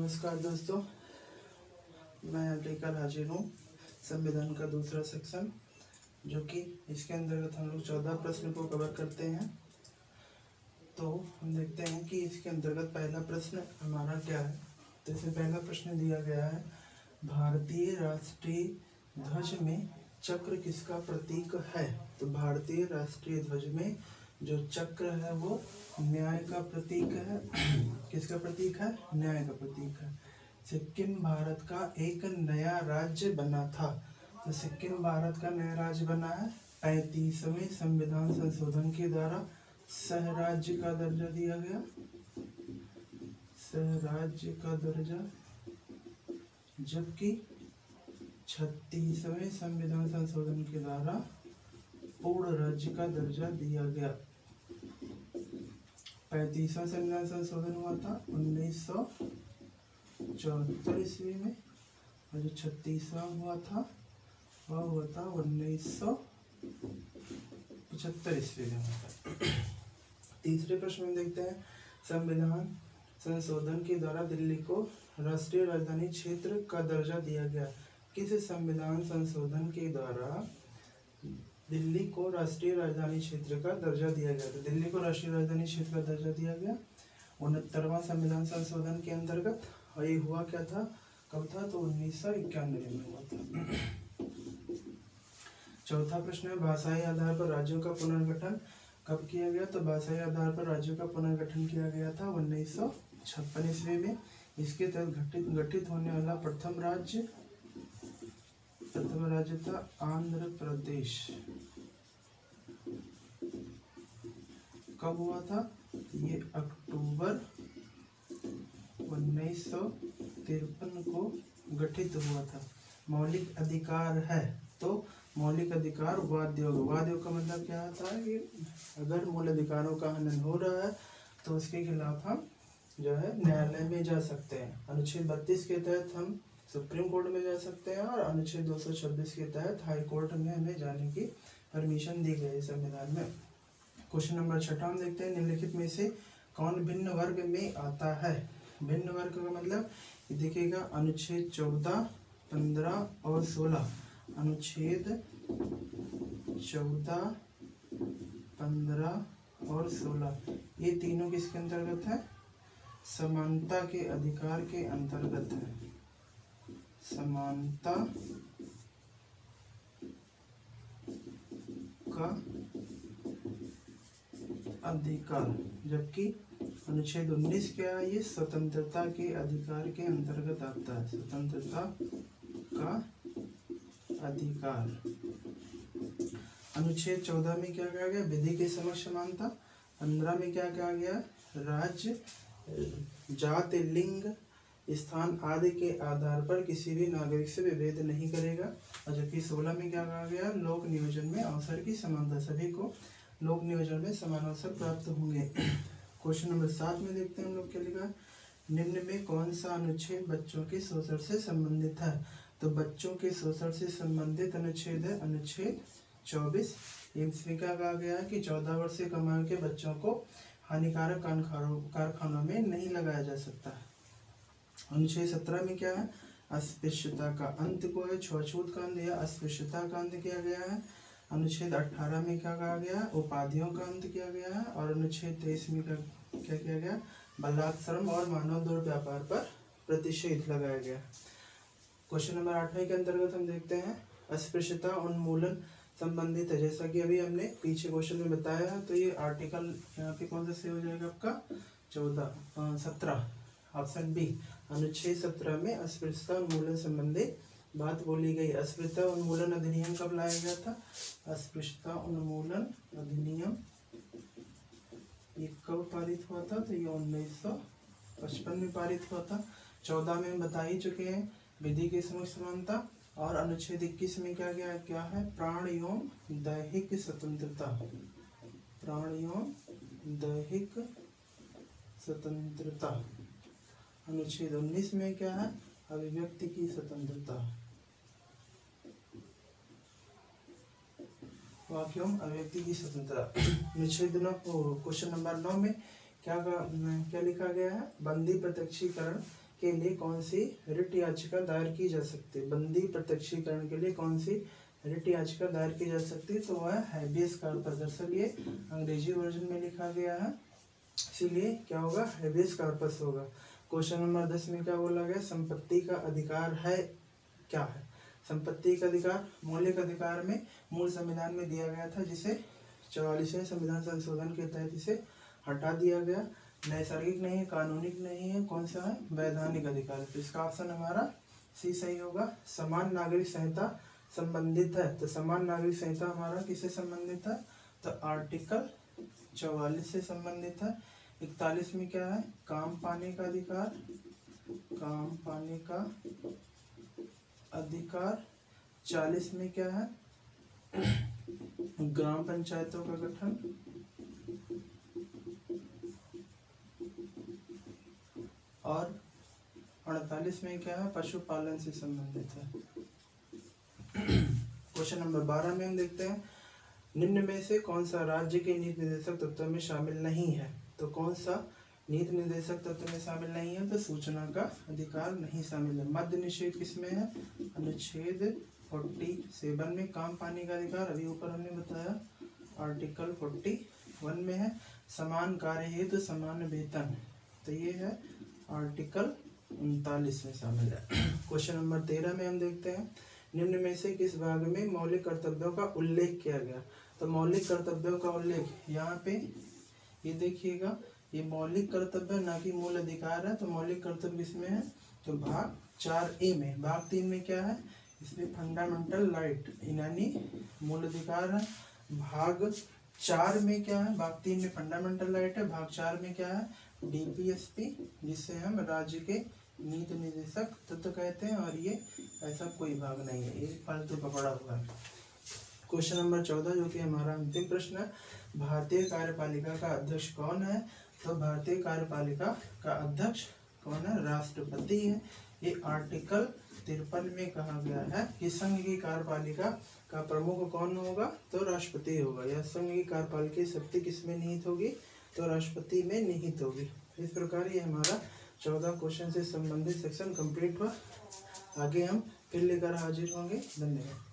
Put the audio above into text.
नमस्कार दोस्तों, मैं लेकर हाजिर हूँ संविधान का दूसरा सेक्शन, जो कि इसके अंतर्गत हम लोग 14 प्रश्न को कवर करते हैं। तो हम देखते हैं कि इसके अंतर्गत पहला प्रश्न हमारा क्या है। तो इसमें पहला प्रश्न दिया गया है, भारतीय राष्ट्रीय ध्वज में चक्र किसका प्रतीक है। तो भारतीय राष्ट्रीय ध्वज में जो चक्र है वो न्याय का प्रतीक है। किसका प्रतीक है? न्याय का प्रतीक है। सिक्किम भारत का एक नया राज्य बना था। तो सिक्किम भारत का नया राज्य बना है 35वें संविधान संशोधन के द्वारा सह राज्य का दर्जा दिया गया। सह राज्य का दर्जा, जबकि 36वें संविधान संशोधन के द्वारा पूर्ण राज्य का दर्जा दिया गया। 35वां संविधान संशोधन हुआ था 1974 ईस्वी में, और जो 36वां हुआ था वह हुआ था 1975 ईस्वी में हुआ था। तीसरे प्रश्न में देखते हैं, संविधान संशोधन के द्वारा दिल्ली को राष्ट्रीय राजधानी क्षेत्र का दर्जा दिया गया। किस संविधान संशोधन के द्वारा दिल्ली को राष्ट्रीय राजधानी क्षेत्र का दर्जा दिया गया? तो दिल्ली को राष्ट्रीय राजधानी क्षेत्र का दर्जा दिया गया 69वां संविधान संशोधन के अंतर्गत। और ये हुआ क्या था, कब था? तो 1991 में हुआ था। चौथा प्रश्न है, भाषाई आधार पर राज्यों का पुनर्गठन कब किया गया? तो भाषाई आधार पर राज्यों का पुनर्गठन किया गया था 1956 ईस्वी में। इसके तहत गठित होने वाला प्रथम राज्य था आंध्र प्रदेश। कब हुआ था? ये अक्टूबर 1953 को गठित हुआ था। मौलिक अधिकार है, तो मौलिक अधिकार वाद योग का मतलब क्या होता है कि अगर मूल अधिकारों का हनन हो रहा है तो उसके खिलाफ हम जो है न्यायालय में जा सकते हैं। अनुच्छेद 32 के तहत हम सुप्रीम कोर्ट में जा सकते हैं, और अनुच्छेद 226 के तहत हाई कोर्ट में हमें जाने की परमिशन दी गई है संविधान में। क्वेश्चन नंबर 6 हम देखते हैं, निम्नलिखित में से कौन भिन्न वर्ग में आता है? भिन्न वर्ग का मतलब देखिएगा, अनुच्छेद 14, 15 और 16। अनुच्छेद 14, 15 और 16 ये तीनों किसके अंतर्गत है? समानता के अधिकार के अंतर्गत है। समानता का अधिकार, जबकि अनुच्छेद 19 क्या है? ये स्वतंत्रता के अधिकार के अंतर्गत आता है। स्वतंत्रता का अधिकार। अनुच्छेद 14 में क्या कहा गया? विधि के समक्ष समानता। 15 में क्या कहा गया? राज्य, जाति, लिंग, स्थान आदि के आधार पर किसी भी नागरिक से विभेद नहीं करेगा। और जबकि 16 में क्या कहा गया? लोक नियोजन में अवसर की समानता, सभी को लोक नियोजन में समान अवसर प्राप्त होंगे। क्वेश्चन नंबर 7 में देखते हैं हम लोग क्या लिखा है, निम्न में कौन सा अनुच्छेद बच्चों के शोषण से संबंधित है? तो बच्चों के शोषण से संबंधित अनुच्छेद है अनुच्छेद 24। इसमें क्या कहा गया है कि 14 वर्ष से कम आयु के बच्चों को हानिकारक कारखानों में नहीं लगाया जा सकता। अनुच्छेद 17 में क्या है? अस्पृश्यता का अंत को है छुआछूत का अंत या अस्पृश्यता का अंत किया गया है। अनुच्छेद 18 में क्या कहा गया? उपाधियों का अंत किया गया है। और अनुच्छेद 23 में क्या किया गया? बलात्श्रम और मानव दुर्व्यापार पर प्रतिषेध लगाया गया। क्वेश्चन नंबर 8 के अंतर्गत हम देखते हैं, अस्पृश्यता उन्मूलन संबंधित है। जैसा कि अभी हमने पीछे क्वेश्चन में बताया है, तो ये आर्टिकल यहाँ पे कौन सा सही हो जाएगा आपका? 17 ऑप्शन बी। अनुच्छेद 17 में अस्पृश्यता उन्मूलन संबंधी बात बोली गई। अस्पृश्यता उन्मूलन अधिनियम कब लाया गया था? अस्पृश्यता उन्मूलन अधिनियम ये कब पारित हुआ था? तो ये 1955 में पारित हुआ था। 14 में हम बता ही चुके हैं विधि के समक्ष समानता। और अनुच्छेद 21 में क्या है? प्राण एवं दैहिक स्वतंत्रता। प्राण एवं दैहिक स्वतंत्रता। अनुच्छेद 19 में क्या है? अभिव्यक्ति की स्वतंत्रता। वाक्यों अभिव्यक्ति की स्वतंत्रता। अनुच्छेद 9 क्वेश्चन नंबर 9 में क्या लिखा गया है? बंदी प्रत्यक्षीकरण के लिए कौन सी रिट याचिका दायर की जा सकती है? बंदी प्रत्यक्षीकरण के लिए कौन सी रिट याचिका दायर की जा सकती है? तो वह हैबियस कॉर्पस। दरअसल ये अंग्रेजी वर्जन में लिखा गया है, इसीलिए क्या होगा? हैबियस कॉर्पस होगा। क्वेश्चन नंबर 10 में क्या बोला गया? संपत्ति का अधिकार है क्या है? संपत्ति का अधिकार मौलिक अधिकार में मूल संविधान में दिया गया था, जिसे 44वें संविधान संशोधन के तहत इसे हटा दिया गया। नैसर्गिक नहीं है, कानूनिक नहीं है, कौन सा है? वैधानिक अधिकार। तो इसका ऑप्शन हमारा सी सही होगा। समान नागरिक संहिता संबंधित है, तो समान नागरिक संहिता हमारा किससे संबंधित है? तो आर्टिकल 44 से संबंधित है। 41 में क्या है? काम पाने का अधिकार, काम पाने का अधिकार। 40 में क्या है? ग्राम पंचायतों का गठन। और 48 में क्या है? पशुपालन से संबंधित है। क्वेश्चन नंबर 12 में हम देखते हैं, निम्न में से कौन सा राज्य के नीति निर्देशक तत्व में शामिल नहीं है? तो कौन सा नीति निर्देशक तत्व में शामिल नहीं है? तो सूचना का अधिकार नहीं शामिल है। मद्य निषेध किसमें है? अनुच्छेद 47 में। काम पाने का अधिकार अभी ऊपर हमने बताया आर्टिकल 41 में है। समान कार्य हेतु समान वेतन, तो ये है आर्टिकल 39 में शामिल है। क्वेश्चन नंबर 13 में हम देखते हैं, निम्न में से किस भाग में मौलिक कर्तव्यों का उल्लेख किया गया? तो मौलिक कर्तव्यों का उल्लेख यहाँ पे ये देखिएगा, ये मौलिक कर्तव्य ना कि मूल अधिकार है। तो मौलिक कर्तव्य किसमें है? तो भाग 4A में। भाग 3 में क्या है? इसमें फंडामेंटल राइट यानी मूल अधिकार है। भाग 4 में क्या है? भाग 3 में फंडामेंटल राइट है, भाग 4 में क्या है? DPSP, जिससे हम राज्य के नीति निर्देशक तत्व कहते हैं। और ये ऐसा कोई भाग नहीं है, ये फालतू का पड़ा हुआ है। क्वेश्चन नंबर 14 जो कि हमारा अंतिम प्रश्न है, भारतीय कार्यपालिका का अध्यक्ष कौन है? तो भारतीय कार्यपालिका का अध्यक्ष कौन है? राष्ट्रपति है। ये आर्टिकल 53 में कहा गया है कि संघ की कार्यपालिका का प्रमुख कौन होगा? तो राष्ट्रपति होगा। यह संघ की कार्यपालिका शक्ति किसमें निहित होगी? तो राष्ट्रपति में निहित होगी। इस प्रकार ये हमारा 14 क्वेश्चन से संबंधित सेक्शन कंप्लीट हुआ। आगे हम फिर लेकर हाजिर होंगे। धन्यवाद।